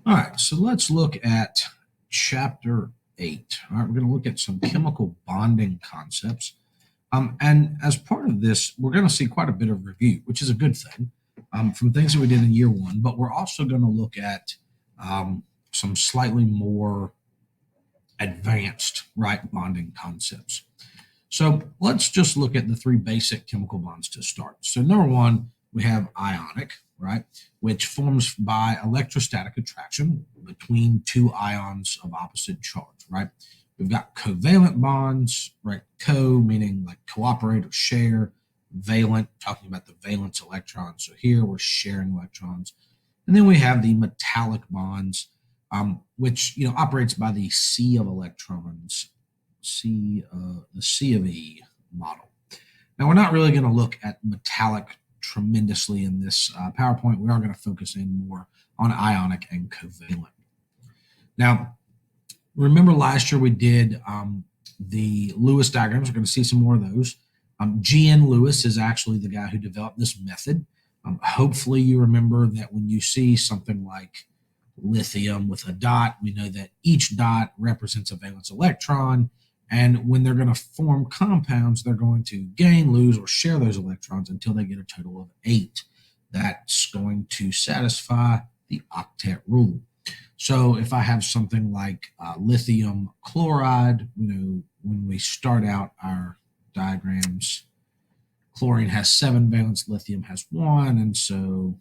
All right, so let's look at chapter 8. All right, we're going to look at some chemical bonding concepts. And as part of this, we're going to see quite a bit of review, which is a good thing, from things that we did in year 1, but we're also going to look at some slightly more advanced, right, bonding concepts. So let's just look at the 3 basic chemical bonds to start. So number 1, we have ionic, right, which forms by electrostatic attraction between 2 ions of opposite charge, right? We've got covalent bonds, right? Co meaning like cooperate or share, valent, talking about the valence electrons. So here we're sharing electrons. And then we have the metallic bonds, which operates by the sea of electrons, the C of E model. Now we're not really going to look at metallic tremendously in this PowerPoint. We are going to focus in more on ionic and covalent. Now, remember last year we did the Lewis diagrams. We're going to see some more of those. G.N. Lewis is actually the guy who developed this method. Hopefully you remember that when you see something like lithium with a dot, we know that each dot represents a valence electron. And when they're going to form compounds, they're going to gain, lose, or share those electrons until they get a total of 8. That's going to satisfy the octet rule. So if I have something like lithium chloride, when we start out our diagrams, chlorine has 7 valence, lithium has 1, and so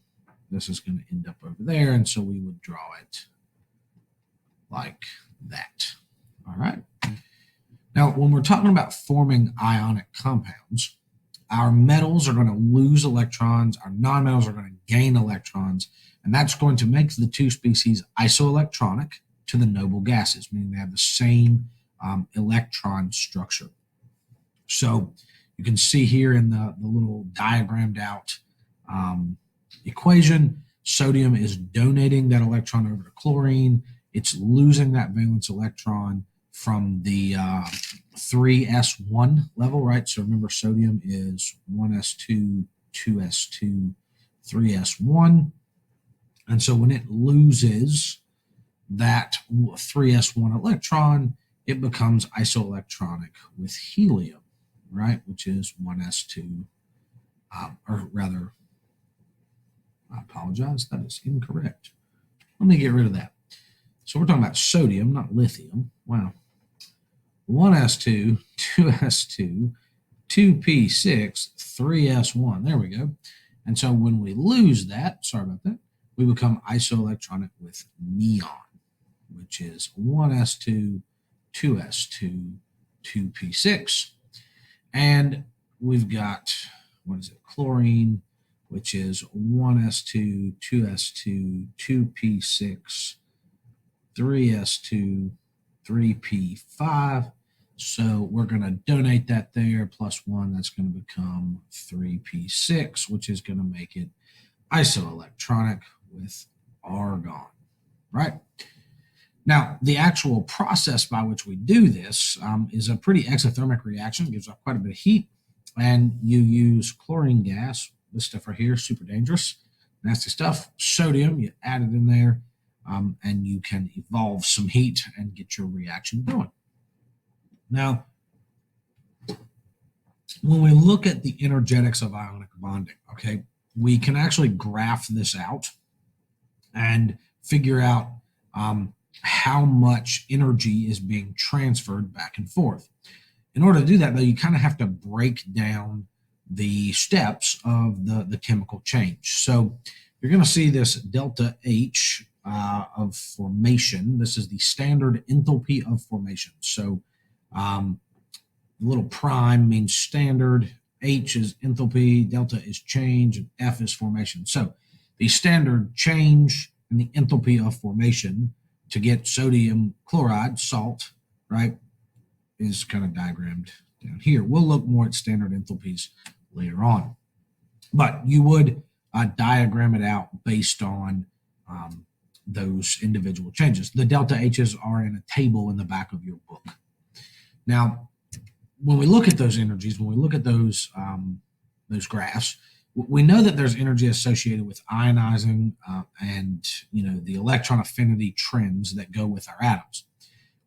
this is going to end up over there, and so we would draw it like that. All right. Now, when we're talking about forming ionic compounds, our metals are going to lose electrons, our nonmetals are going to gain electrons, and that's going to make the 2 species isoelectronic to the noble gases, meaning they have the same electron structure. So you can see here in the little diagrammed out equation, sodium is donating that electron over to chlorine. It's losing that valence electron from the 3s1 level, right? So remember, sodium is 1s2, 2s2, 3s1. And so when it loses that 3s1 electron, it becomes isoelectronic with helium, right? Which is 1s2, or rather, I apologize, that is incorrect. Let me get rid of that. So we're talking about sodium, not lithium. Wow. 1s2, 2s2, 2p6, 3s1. There we go. And so when we lose that, sorry about that, we become isoelectronic with neon, which is 1s2, 2s2, 2p6. And we've got, chlorine, which is 1s2, 2s2, 2p6, 3s2, 3p5. So we're going to donate that there, plus 1, that's going to become 3p6, which is going to make it isoelectronic with argon, right? Now, the actual process by which we do this is a pretty exothermic reaction. It gives off quite a bit of heat, and you use chlorine gas, this stuff right here, super dangerous, nasty stuff. Sodium, you add it in there, and you can evolve some heat and get your reaction going. Now, when we look at the energetics of ionic bonding, okay, we can actually graph this out and figure out how much energy is being transferred back and forth. In order to do that, though, you kind of have to break down the steps of the chemical change. So you're going to see this delta H of formation. This is the standard enthalpy of formation. So little prime means standard, H is enthalpy, delta is change, and F is formation. So the standard change in the enthalpy of formation to get sodium chloride, salt, right, is kind of diagrammed down here. We'll look more at standard enthalpies later on. But you would diagram it out based on those individual changes. The delta H's are in a table in the back of your book. Now, when we look at those energies, when we look at those graphs, We know that there's energy associated with ionizing and the electron affinity trends that go with our atoms.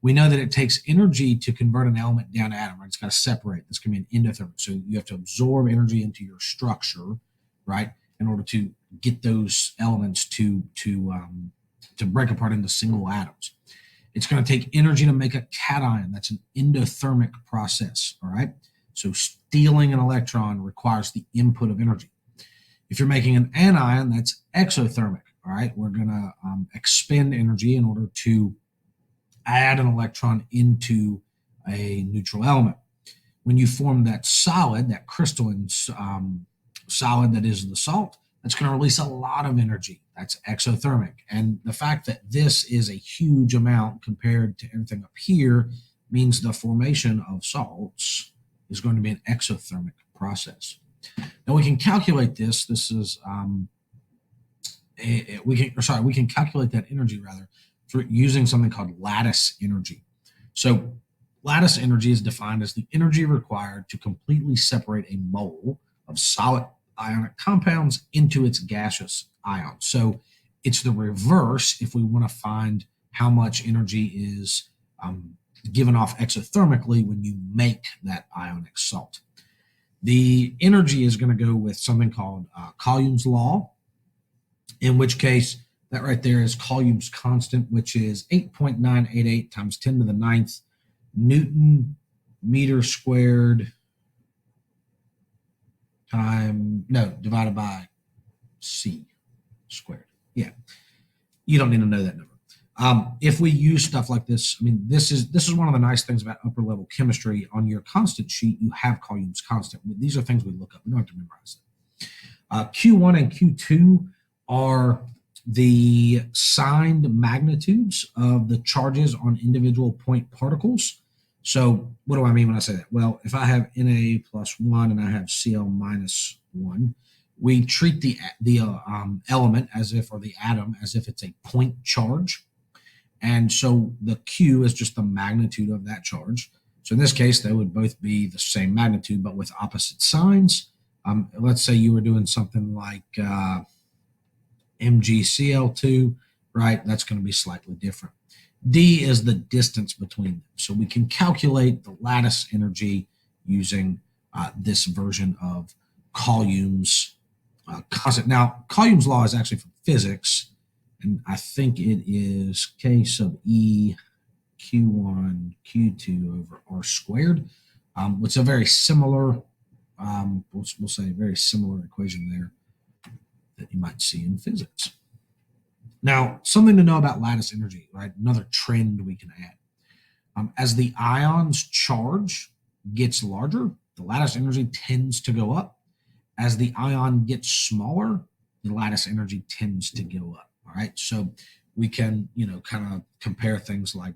We know that it takes energy to convert an element down to atom, right? It's got to separate. This can be an endothermic. So you have to absorb energy into your structure, right, in order to get those elements to break apart into single atoms. It's going to take energy to make a cation. That's an endothermic process, all right? So stealing an electron requires the input of energy. If you're making an anion, that's exothermic, all right? We're going to expend energy in order to add an electron into a neutral element. When you form that solid, that crystalline solid that is the salt, that's going to release a lot of energy. That's exothermic. And the fact that this is a huge amount compared to everything up here means the formation of salts is going to be an exothermic process. Now we can calculate this. This is we can calculate that energy rather through using something called lattice energy. So lattice energy is defined as the energy required to completely separate a mole of solid ionic compounds into its gaseous ions. So it's the reverse if we want to find how much energy is given off exothermically when you make that ionic salt. The energy is going to go with something called Coulomb's law, in which case that right there is Coulomb's constant, which is 8.988 times 10 to the 9th Newton meter squared divided by C squared. Yeah, you don't need to know that number. If we use stuff like this, I mean, this is one of the nice things about upper level chemistry. On your constant sheet, you have Coulomb's constant. These are things we look up. We don't have to memorize them. Q1 and Q2 are the signed magnitudes of the charges on individual point particles. So what do I mean when I say that? Well, if I have Na plus 1 and I have Cl minus 1, we treat the element as if, or the atom as if it's a point charge. And so the Q is just the magnitude of that charge. So in this case, they would both be the same magnitude, but with opposite signs. Let's say you were doing something like MgCl2, right? That's going to be slightly different. D is the distance between them. So we can calculate the lattice energy using this version of Coulomb's constant. Now, Coulomb's law is actually from physics, and I think it is K sub E Q1 Q2 over R squared. It's a very similar, we'll say very similar equation there that you might see in physics. Now, something to know about lattice energy, right? Another trend we can add. As the ion's charge gets larger, the lattice energy tends to go up. As the ion gets smaller, the lattice energy tends to go up, all right? So we can, kind of compare things like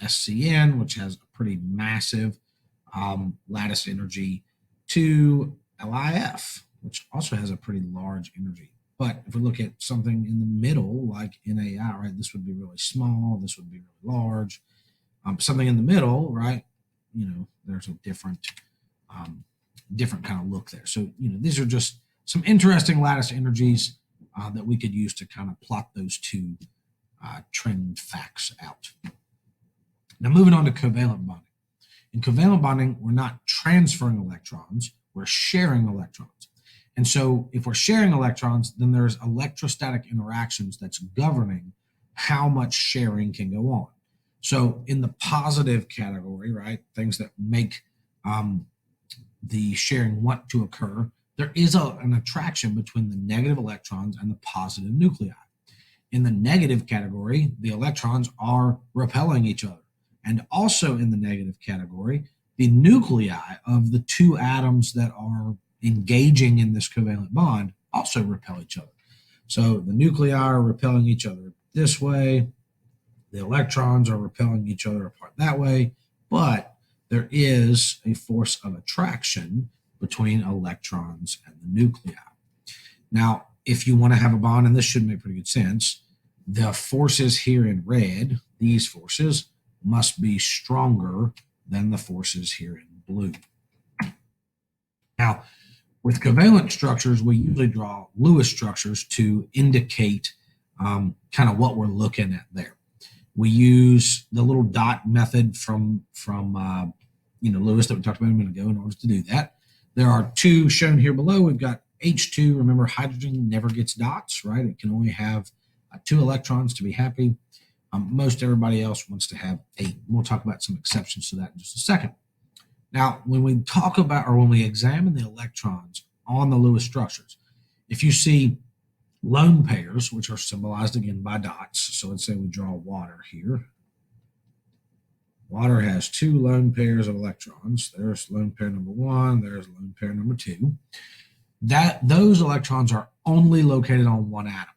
SCN, which has a pretty massive lattice energy, to LIF, which also has a pretty large energy. But if we look at something in the middle, like NAI, right, this would be really small, this would be really large. Something in the middle, right, there's a different kind of look there. So, these are just some interesting lattice energies that we could use to kind of plot those two trend facts out. Now, moving on to covalent bonding. In covalent bonding, we're not transferring electrons, we're sharing electrons. And so if we're sharing electrons, then there's electrostatic interactions that's governing how much sharing can go on. So in the positive category, right, things that make the sharing want to occur, there is an attraction between the negative electrons and the positive nuclei. In the negative category, the electrons are repelling each other. And also in the negative category, the nuclei of the two atoms that are engaging in this covalent bond also repel each other. So the nuclei are repelling each other this way, the electrons are repelling each other apart that way, but there is a force of attraction between electrons and the nuclei. Now, if you want to have a bond, and this should make pretty good sense, the forces here in red, these forces, must be stronger than the forces here in blue. Now, With covalent structures, we usually draw Lewis structures to indicate kind of what we're looking at there. We use the little dot method from Lewis that we talked about a minute ago in order to do that. There are two shown here below. We've got H2. Remember, hydrogen never gets dots, right? It can only have 2 electrons to be happy. Most everybody else wants to have 8. We'll talk about some exceptions to that in just a second. Now, when we talk about, or when we examine the electrons on the Lewis structures, if you see lone pairs, which are symbolized again by dots, so let's say we draw water here. Water has 2 lone pairs of electrons. There's lone pair number 1, there's lone pair number 2. Those electrons are only located on one atom.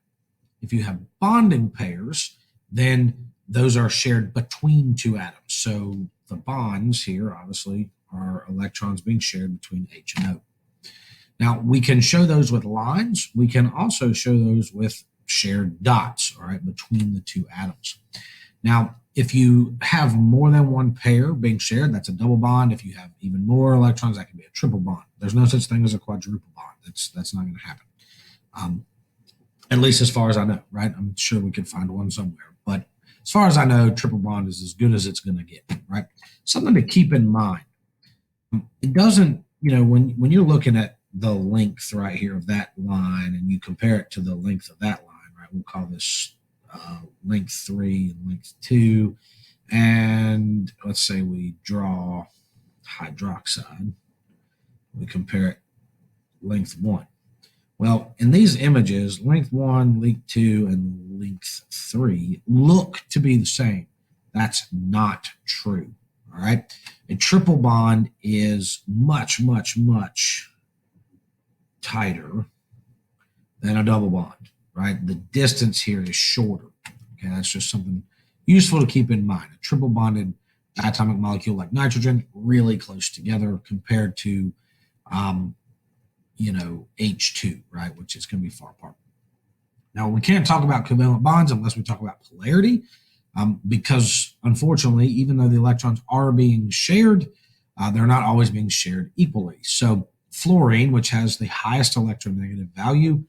If you have bonding pairs, then those are shared between 2 atoms. So the bonds here, obviously, are electrons being shared between H and O. Now, we can show those with lines. We can also show those with shared dots, all right, between the 2 atoms. Now, if you have more than one pair being shared, that's a double bond. If you have even more electrons, that can be a triple bond. There's no such thing as a quadruple bond. That's not going to happen. At least as far as I know, right? I'm sure we could find one somewhere. But as far as I know, triple bond is as good as it's going to get, right? Something to keep in mind. It doesn't, when you're looking at the length right here of that line and you compare it to the length of that line, right? We'll call this length 3 and length 2. And let's say we draw hydroxide. We compare it length 1. Well, in these images, length 1, length 2, and length 3 look to be the same. That's not true, all right? A triple bond is much, much, much tighter than a double bond, right? The distance here is shorter, okay? That's just something useful to keep in mind. A triple bonded diatomic molecule like nitrogen, really close together compared to H2, right, which is going to be far apart. Now, we can't talk about covalent bonds unless we talk about polarity, because unfortunately, even though the electrons are being shared, they're not always being shared equally. So fluorine, which has the highest electronegative value,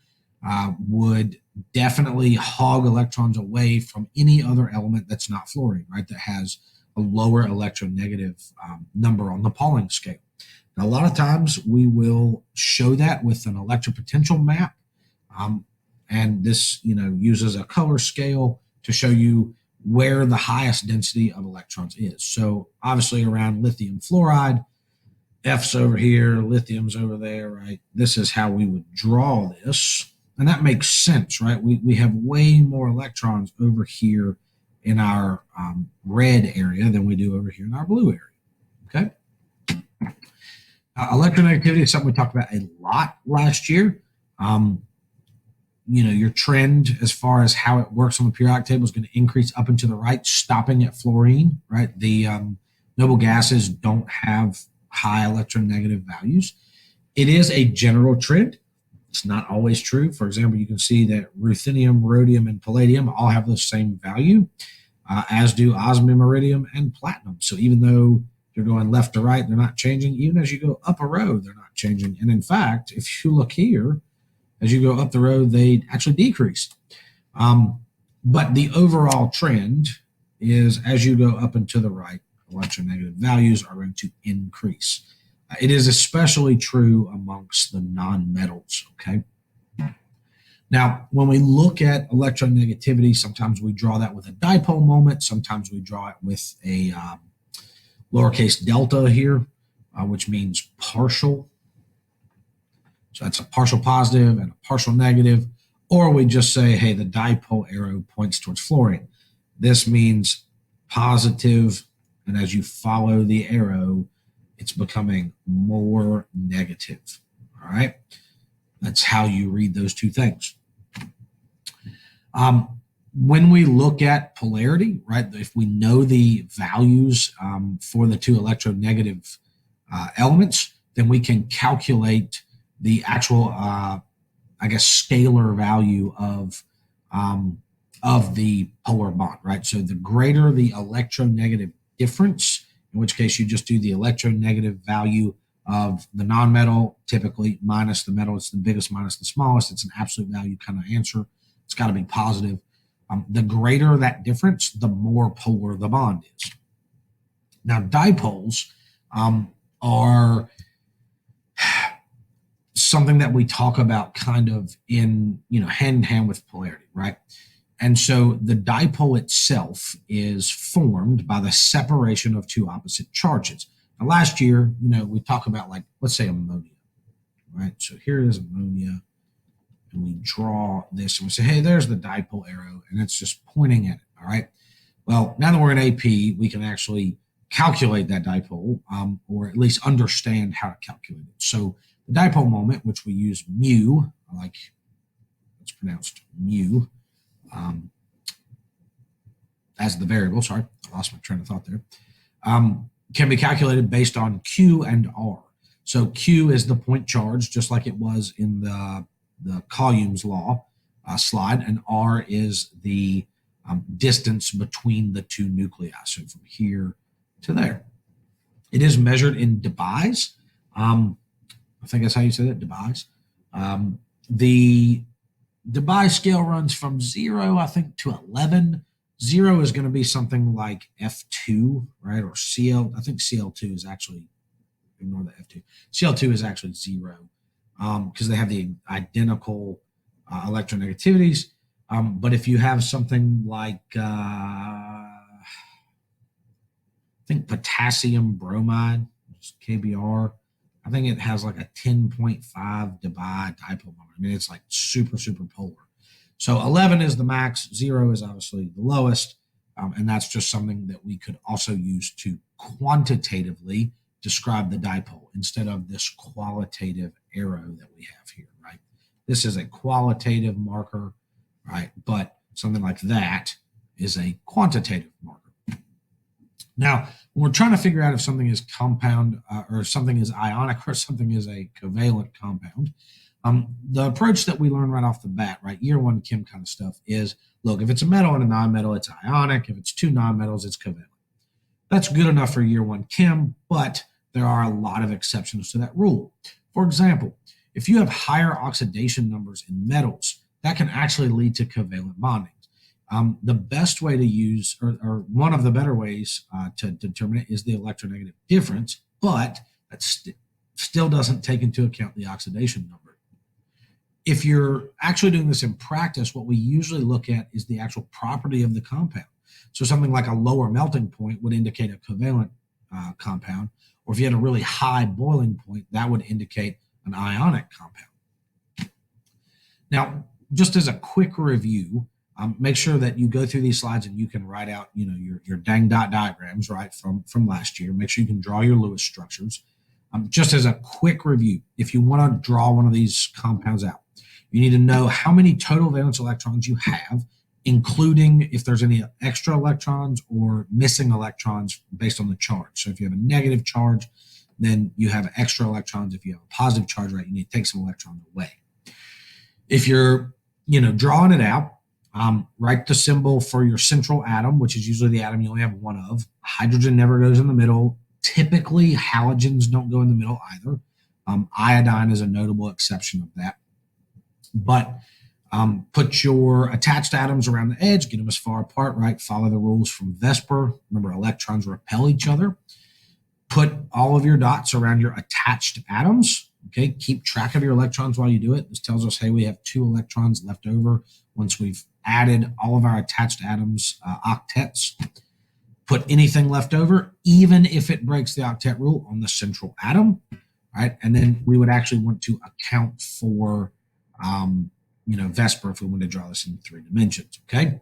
would definitely hog electrons away from any other element that's not fluorine, right, that has a lower electronegative number on the Pauling scale. Now, a lot of times we will show that with an electropotential map, and this uses a color scale to show you where the highest density of electrons is. So obviously around lithium fluoride, F's over here, lithium's over there, right? This is how we would draw this, and that makes sense, right? We have way more electrons over here in our red area than we do over here in our blue area, okay? Electronegativity is something we talked about a lot last year. Your trend as far as how it works on the periodic table is going to increase up and to the right, stopping at fluorine, right? The noble gases don't have high electronegative values. It is a general trend. It's not always true. For example, you can see that ruthenium, rhodium, and palladium all have the same value, as do osmium, iridium, and platinum. So even though you're going left to right, they're not changing. Even as you go up a road, they're not changing. And in fact, if you look here, as you go up the road, they actually decrease. But the overall trend is as you go up and to the right, electronegative values are going to increase. It is especially true amongst the non-metals, okay? Now, when we look at electronegativity, sometimes we draw that with a dipole moment. Sometimes we draw it with a lowercase delta here, which means partial. So that's a partial positive and a partial negative. Or we just say, hey, the dipole arrow points towards fluorine. This means positive, and as you follow the arrow, it's becoming more negative, all right? That's how you read those two things. When we look at polarity, right, if we know the values for the two electronegative elements, then we can calculate the actual, scalar value of the polar bond, right? So the greater the electronegative difference, in which case you just do the electronegative value of the nonmetal, typically minus the metal. It's the biggest minus the smallest. It's an absolute value kind of answer. It's got to be positive. The greater that difference, the more polar the bond is. Now, dipoles are something that we talk about kind of in, hand in hand with polarity, right? And so the dipole itself is formed by the separation of two opposite charges. Now, last year, we talk about, like, let's say ammonia, right? So here is ammonia, and we draw this, and we say, hey, there's the dipole arrow, and it's just pointing at it, all right? Well, now that we're in AP, we can actually calculate that dipole, or at least understand how to calculate it. So the dipole moment, which we use mu, like it's pronounced mu, as the variable, sorry, I lost my train of thought there, can be calculated based on Q and R. So Q is the point charge, just like it was in the Coulomb's law slide, and R is the distance between the two nuclei, so from here to there. It is measured in dBs. I think that's how you say that, dBs. The dBi scale runs from 0, I think, to 11. 0 is going to be something like F2, right? Or Cl. I think Cl2 is actually, ignore the F2. Cl2 is actually 0 because they have the identical electronegativities. But if you have something like, I think potassium bromide, which is KBr, I think it has like a 10.5 dBi dipole moment. I mean, it's like super, super polar. So 11 is the max, 0 is obviously the lowest, and that's just something that we could also use to quantitatively describe the dipole instead of this qualitative arrow that we have here, right? This is a qualitative marker, right? But something like that is a quantitative marker. Now, when we're trying to figure out if something is compound or something is ionic or something is a covalent compound, the approach that we learn right off the bat, right, year one chem kind of stuff is, look, if it's a metal and a nonmetal, it's ionic. If it's two nonmetals, it's covalent. That's good enough for year one chem, but there are a lot of exceptions to that rule. For example, if you have higher oxidation numbers in metals, that can actually lead to covalent bonding. The best way to use, or one of the better ways to determine it, is the electronegative difference, but that still doesn't take into account the oxidation number. If you're actually doing this in practice, what we usually look at is the actual property of the compound. So something like a lower melting point would indicate a covalent compound, or if you had a really high boiling point, that would indicate an ionic compound. Now, just as a quick review, make sure that you go through these slides and you can write out, your dang dot diagrams, right, from last year. Make sure you can draw your Lewis structures. Just as a quick review, if you want to draw one of these compounds out, you need to know how many total valence electrons you have, including if there's any extra electrons or missing electrons based on the charge. So if you have a negative charge, then you have extra electrons. If you have a positive charge, right, you need to take some electrons away. If you're, drawing it out, write the symbol for your central atom, which is usually the atom you only have one of. Hydrogen never goes in the middle. Typically, halogens don't go in the middle either. Iodine is a notable exception of that. But put your attached atoms around the edge, get them as far apart, right? Follow the rules from Vesper. Remember, electrons repel each other. Put all of your dots around your attached atoms. Okay, keep track of your electrons while you do it. This tells us, hey, we have 2 electrons left over once we've added all of our attached atoms, octets. Put anything left over, even if it breaks the octet rule, on the central atom, right? And then we would actually want to account for, Vesper if we want to draw this in 3 dimensions, okay?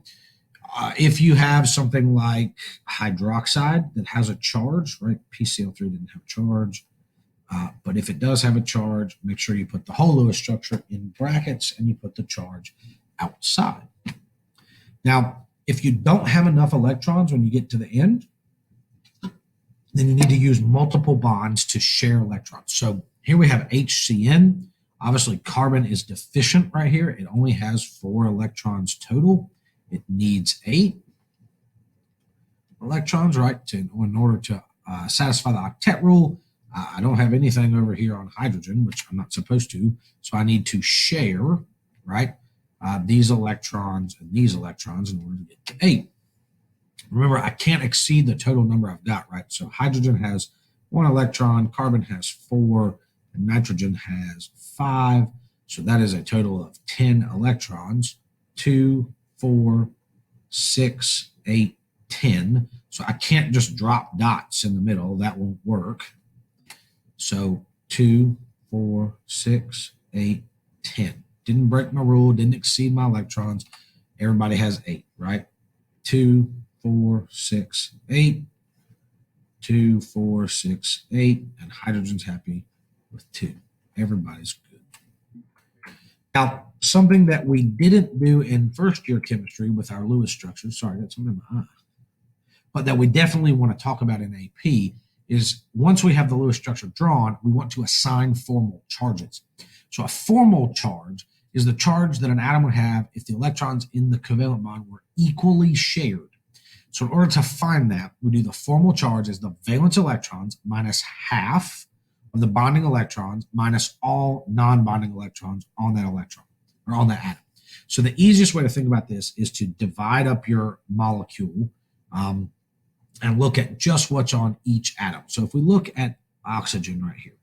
If you have something like hydroxide that has a charge, right? PCl3 didn't have a charge. But if it does have a charge, make sure you put the whole Lewis structure in brackets and you put the charge outside. Now, if you don't have enough electrons when you get to the end, then you need to use multiple bonds to share electrons. So here we have HCN. Obviously, carbon is deficient right here. It only has 4 electrons total. It needs 8 electrons, right, in order to satisfy the octet rule. I don't have anything over here on hydrogen, which I'm not supposed to. So I need to share, right, these electrons and these electrons in order to get to 8. Remember, I can't exceed the total number I've got, right? So hydrogen has 1 electron, carbon has 4, and nitrogen has 5. So that is a total of 10 electrons. 2, 4, 6, 8, 10. So I can't just drop dots in the middle. That won't work. So 2, 4, 6, 8, 10. Didn't break my rule, didn't exceed my electrons. Everybody has 8, right? 2, 4, 6, 8. 2, 4, 6, 8. And hydrogen's happy with 2. Everybody's good. Now, something that we didn't do in first year chemistry with our Lewis structure, sorry, that's something in my eye, but that we definitely want to talk about in AP is once we have the Lewis structure drawn, we want to assign formal charges. So a formal charge is the charge that an atom would have if the electrons in the covalent bond were equally shared. So in order to find that, we do the formal charge as the valence electrons minus half of the bonding electrons minus all non-bonding electrons on that electron or on that atom. So the easiest way to think about this is to divide up your molecule and look at just what's on each atom. So if we look at oxygen right here,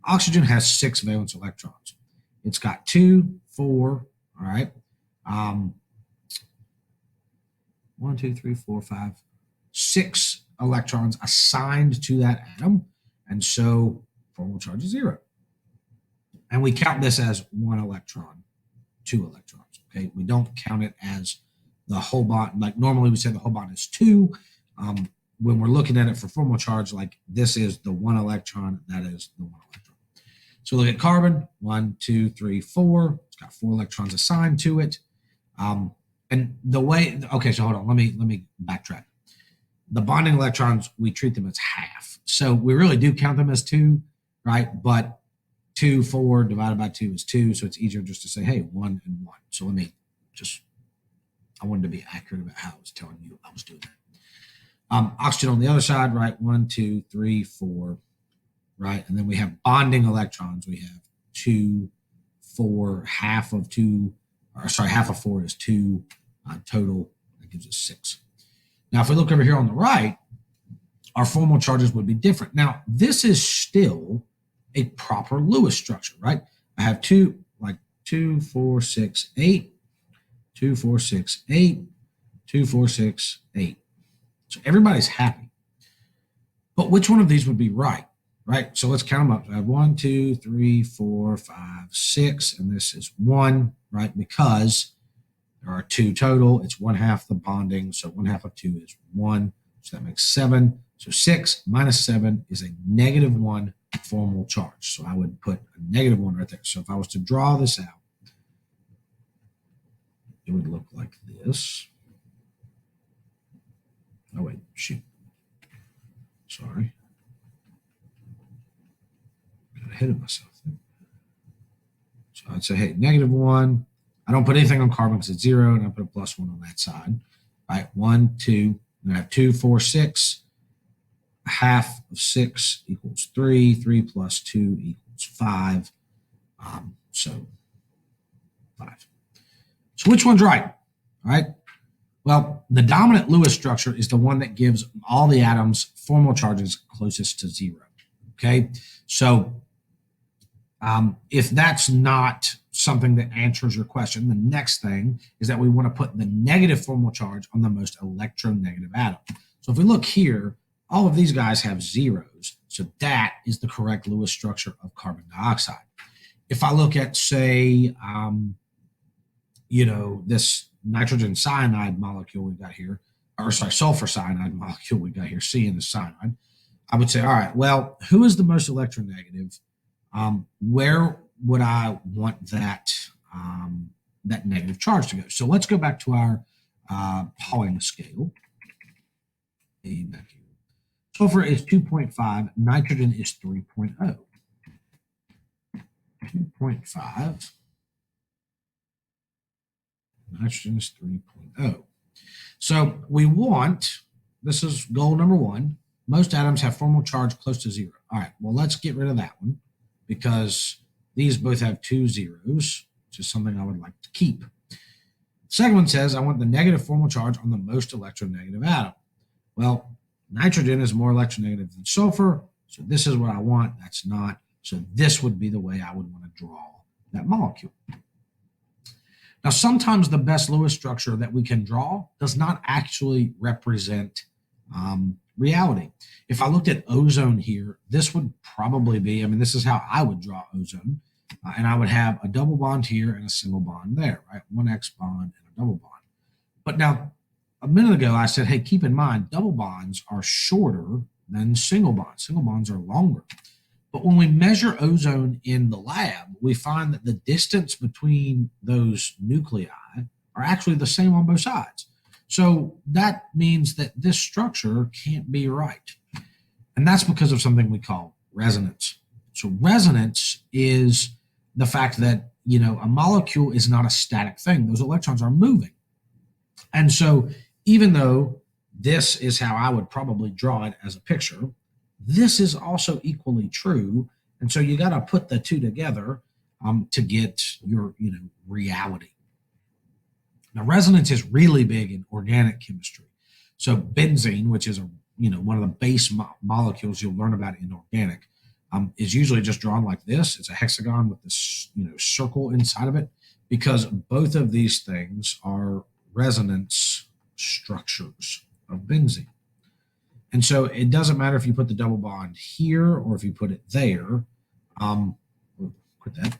oxygen has 6 valence electrons. It's got 2, 4, all right. 1, 2, 3, 4, 5, 6 electrons assigned to that atom. And so formal charge is 0. And we count this as 1 electron, 2 electrons, okay? We don't count it as the whole bond. Like normally we say the whole bond is 2. When we're looking at it for formal charge, like this is the 1 electron, that is the 1 electron. So look at carbon, 1, 2, 3, 4. It's got 4 electrons assigned to it. And the way, okay, so hold on, let me backtrack. The bonding electrons, we treat them as half. So we really do count them as 2, right? But 2, 4 divided by 2 is 2. So it's easier just to say, hey, 1 and 1. So let me just, I wanted to be accurate about how I was telling you I was doing that. Oxygen on the other side, right? 1, 2, 3, 4, right? And then we have bonding electrons. We have 2, 4, half of 2, or sorry, half of 4 is 2 total. That gives us 6. Now, if we look over here on the right, our formal charges would be different. Now, this is still a proper Lewis structure, right? I have 2, 4, 6, 8, 2, 4, 6, 8, 2, 4, 6, 8. So everybody's happy. But which one of these would be right? Right? So let's count them up. I have 1, 2, 3, 4, 5, 6, and this is 1, right? Because there are 2 total. It's 1/2 the bonding. So 1/2 of 2 is 1. So that makes 7. So 6 minus 7 is a -1 formal charge. So I would put a -1 right there. So if I was to draw this out, it would look like this. Oh, wait, shoot. Sorry. Got ahead of myself there. So I'd say, hey, -1. I don't put anything on carbon because it's 0, and I put a +1 on that side. All right, 1, 2, and I have 2, 4, 6. 1/2 of 6 equals 3. 3 plus 2 equals 5. So 5. So which one's right? All right. Well, the dominant Lewis structure is the one that gives all the atoms formal charges closest to 0. Okay. So if that's not something that answers your question, the next thing is that we want to put the negative formal charge on the most electronegative atom. So if we look here, all of these guys have 0s. So that is the correct Lewis structure of carbon dioxide. If I look at, say, this nitrogen cyanide molecule we got here, or sorry, sulfur cyanide molecule we got here, C in the cyanide, I would say, all right, well, who is the most electronegative? Where would I want that negative charge to go? So let's go back to our Pauling scale. Back here. Sulfur is 2.5, nitrogen is 3.0. 2.5. Nitrogen is 3.0. So we want, this is goal number 1, most atoms have formal charge close to 0. All right, well, let's get rid of that one because these both have 2 zeros, which is something I would like to keep. Second one says, I want the negative formal charge on the most electronegative atom. Well, nitrogen is more electronegative than sulfur, so this is what I want. That's not. So this would be the way I would want to draw that molecule. Now, sometimes the best Lewis structure that we can draw does not actually represent reality. If I looked at ozone here, this would probably be, this is how I would draw ozone. And I would have a double bond here and a single bond there, right? One X bond and a double bond. But now, a minute ago, I said, hey, keep in mind, double bonds are shorter than single bonds. Single bonds are longer. But when we measure ozone in the lab, we find that the distance between those nuclei are actually the same on both sides. So that means that this structure can't be right. And that's because of something we call resonance. So resonance is the fact that, a molecule is not a static thing. Those electrons are moving. And so even though this is how I would probably draw it as a picture, this is also equally true. And so you got to put the two together to get your, reality. Now, resonance is really big in organic chemistry. So benzene, which is one of the base molecules you'll learn about in organic, is usually just drawn like this. It's a hexagon with this, circle inside of it, because both of these things are resonance structures of benzene. And so it doesn't matter if you put the double bond here or if you put it there. Quit that.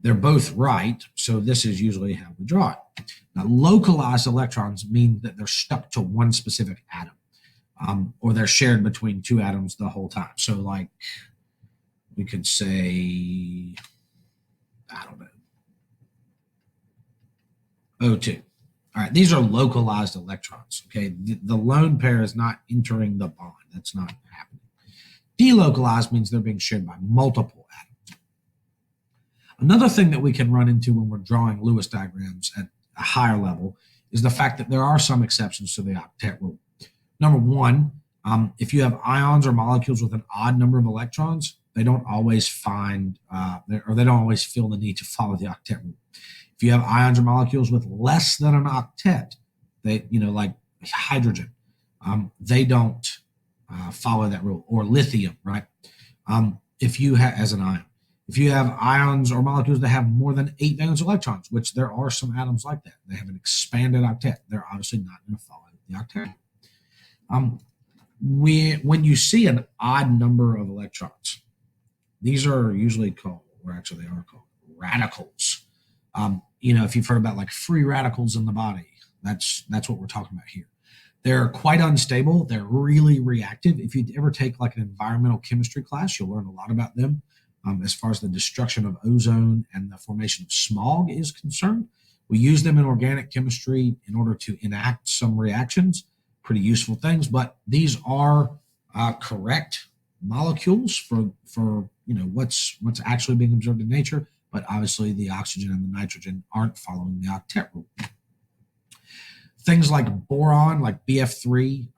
They're both right. So this is usually how we draw it. Now, localized electrons mean that they're stuck to one specific atom, or they're shared between two atoms the whole time. So like, we could say, I don't know, O2. All right, these are localized electrons, okay? The lone pair is not entering the bond. That's not happening. Delocalized means they're being shared by multiple atoms. Another thing that we can run into when we're drawing Lewis diagrams at a higher level is the fact that there are some exceptions to the octet rule. Number one, if you have ions or molecules with an odd number of electrons, they don't always find, or they don't always feel the need to follow the octet rule. If you have ions or molecules with less than an octet, they, like hydrogen, they don't follow that rule. Or lithium, right? If you have, as an ion, if you have ions or molecules that have more than 8 valence electrons, which there are some atoms like that, they have an expanded octet, they're obviously not going to follow the octet. When you see an odd number of electrons, these are usually called, or actually they are called radicals. If you've heard about like free radicals in the body, that's what we're talking about here. They're quite unstable. They're really reactive. If you ever take like an environmental chemistry class, you'll learn a lot about them as far as the destruction of ozone and the formation of smog is concerned. We use them in organic chemistry in order to enact some reactions, pretty useful things, but these are correct molecules for what's actually being observed in nature. But obviously the oxygen and the nitrogen aren't following the octet rule. Things like boron, like BF3,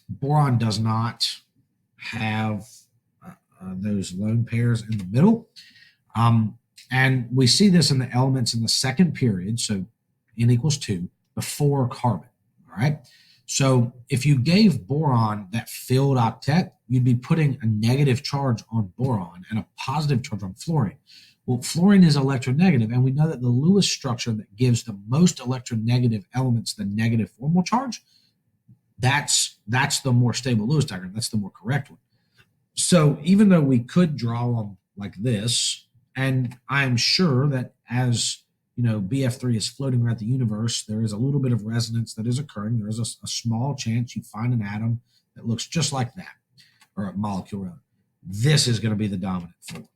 boron does not have those lone pairs in the middle. And we see this in the elements in the second period, so N equals 2, before carbon, all right? So if you gave boron that filled octet, you'd be putting a negative charge on boron and a positive charge on fluorine. Well, fluorine is electronegative, and we know that the Lewis structure that gives the most electronegative elements the negative formal charge, that's the more stable Lewis diagram. That's the more correct one. So even though we could draw them like this, and I'm sure that as BF3 is floating around the universe, there is a little bit of resonance that is occurring. There is a small chance you find an atom that looks just like that, or a molecule rather. This is going to be the dominant form.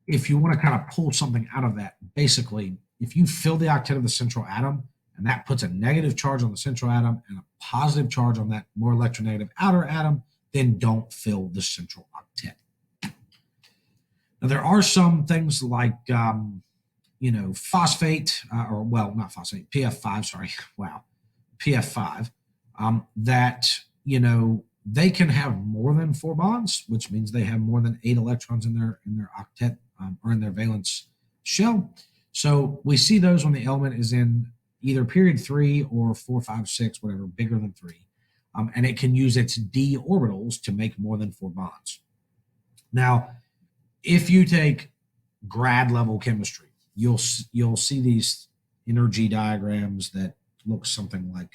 If you want to kind of pull something out of that, basically, if you fill the octet of the central atom, and that puts a negative charge on the central atom and a positive charge on that more electronegative outer atom, then don't fill the central octet. Now, there are some things like, phosphate, not phosphate, PF5, sorry, wow, PF5, that, they can have more than 4 bonds, which means they have more than 8 electrons in their octet or in their valence shell. So we see those when the element is in either period 3 or 4, 5, 6, whatever, bigger than 3. And it can use its d orbitals to make more than 4 bonds. Now, if you take grad level chemistry, you'll see these energy diagrams that look something like,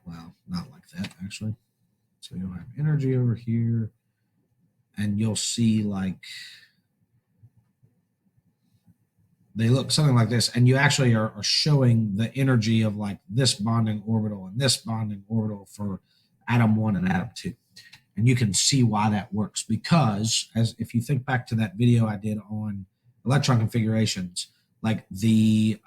well, not like that actually. So you'll have energy over here, and you'll see like they look something like this, and you actually are showing the energy of like this bonding orbital and this bonding orbital for atom 1 and atom 2. And you can see why that works, because as if you think back to that video I did on electron configurations, like the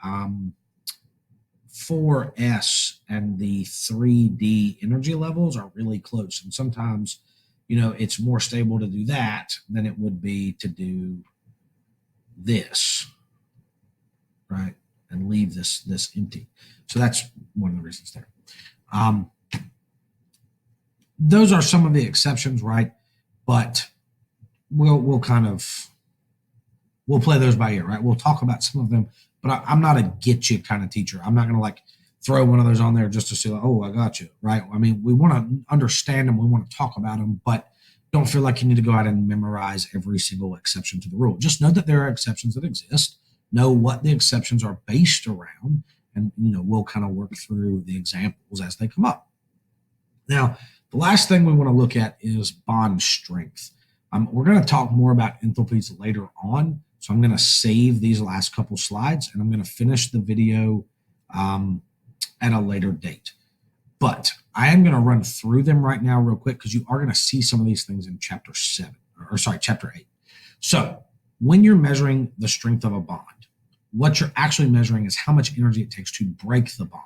4s and the 3d energy levels are really close. And sometimes, it's more stable to do that than it would be to do this, right? And leave this empty. So that's one of the reasons there. Those are some of the exceptions, right? But we'll play those by ear, right? We'll talk about some of them, but I'm not a get you kind of teacher. I'm not going to like throw one of those on there just to say, like, oh, I got you, right? I mean, we want to understand them. We want to talk about them, but don't feel like you need to go out and memorize every single exception to the rule. Just know that there are exceptions that exist. Know what the exceptions are based around, and we'll kind of work through the examples as they come up. Now, the last thing we want to look at is bond strength. We're going to talk more about enthalpies later on, so I'm going to save these last couple slides, and I'm going to finish the video at a later date. But I am going to run through them right now real quick, because you are going to see some of these things in chapter 8. So when you're measuring the strength of a bond, what you're actually measuring is how much energy it takes to break the bond.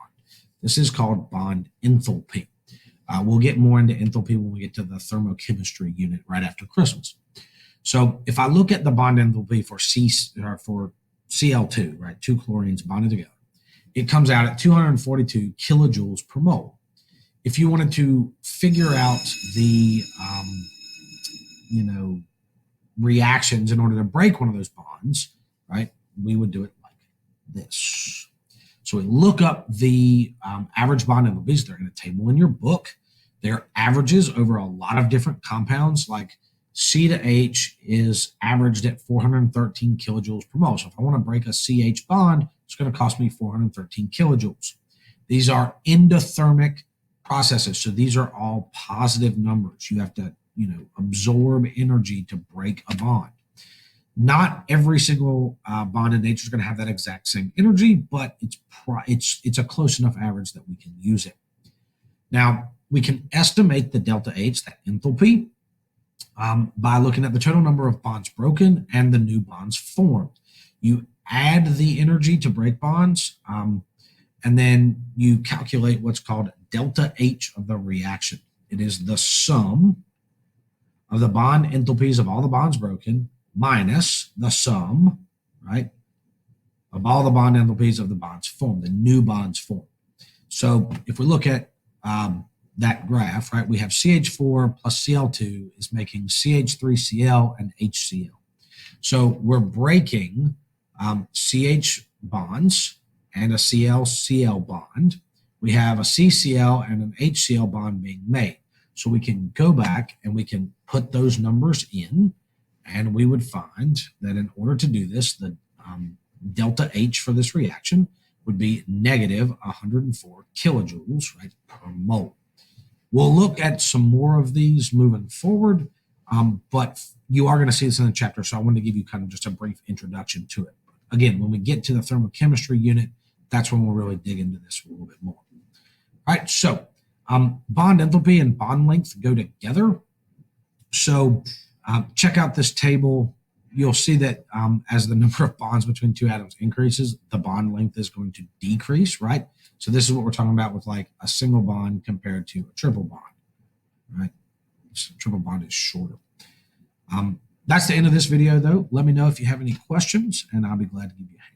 This is called bond enthalpy. We'll get more into enthalpy when we get to the thermochemistry unit right after Christmas. So if I look at the bond enthalpy for Cl2, right, 2 chlorines bonded together, it comes out at 242 kilojoules per mole. If you wanted to figure out the, reactions in order to break one of those bonds, right, we would do it like this. So we look up the average bond enthalpies. They're in a table in your book. They're averages over a lot of different compounds, like C to H is averaged at 413 kilojoules per mole. So if I want to break a CH bond, it's going to cost me 413 kilojoules. These are endothermic processes. So these are all positive numbers. You have to, absorb energy to break a bond. Not every single bond in nature is going to have that exact same energy, but it's a close enough average that we can use it. Now, we can estimate the delta H, that enthalpy, by looking at the total number of bonds broken and the new bonds formed. You add the energy to break bonds, and then you calculate what's called delta H of the reaction. It is the sum of the bond enthalpies of all the bonds broken minus the sum, right, of all the bond enthalpies of the bonds formed, the new bonds formed. So if we look at that graph, right, we have CH4 plus Cl2 is making CH3Cl and HCl. So we're breaking CH bonds and a Cl-Cl bond. We have a CCl and an HCl bond being made. So we can go back and we can put those numbers in, and we would find that in order to do this, the delta H for this reaction would be negative 104 kilojoules, right, per mole. We'll look at some more of these moving forward, but you are going to see this in the chapter, so I wanted to give you kind of just a brief introduction to it. Again, when we get to the thermochemistry unit, that's when we'll really dig into this a little bit more. All right, so bond enthalpy and bond length go together. So check out this table. You'll see that as the number of bonds between two atoms increases, the bond length is going to decrease, right? So this is what we're talking about with like a single bond compared to a triple bond, right? So triple bond is shorter. That's the end of this video, though. Let me know if you have any questions, and I'll be glad to give you a hand.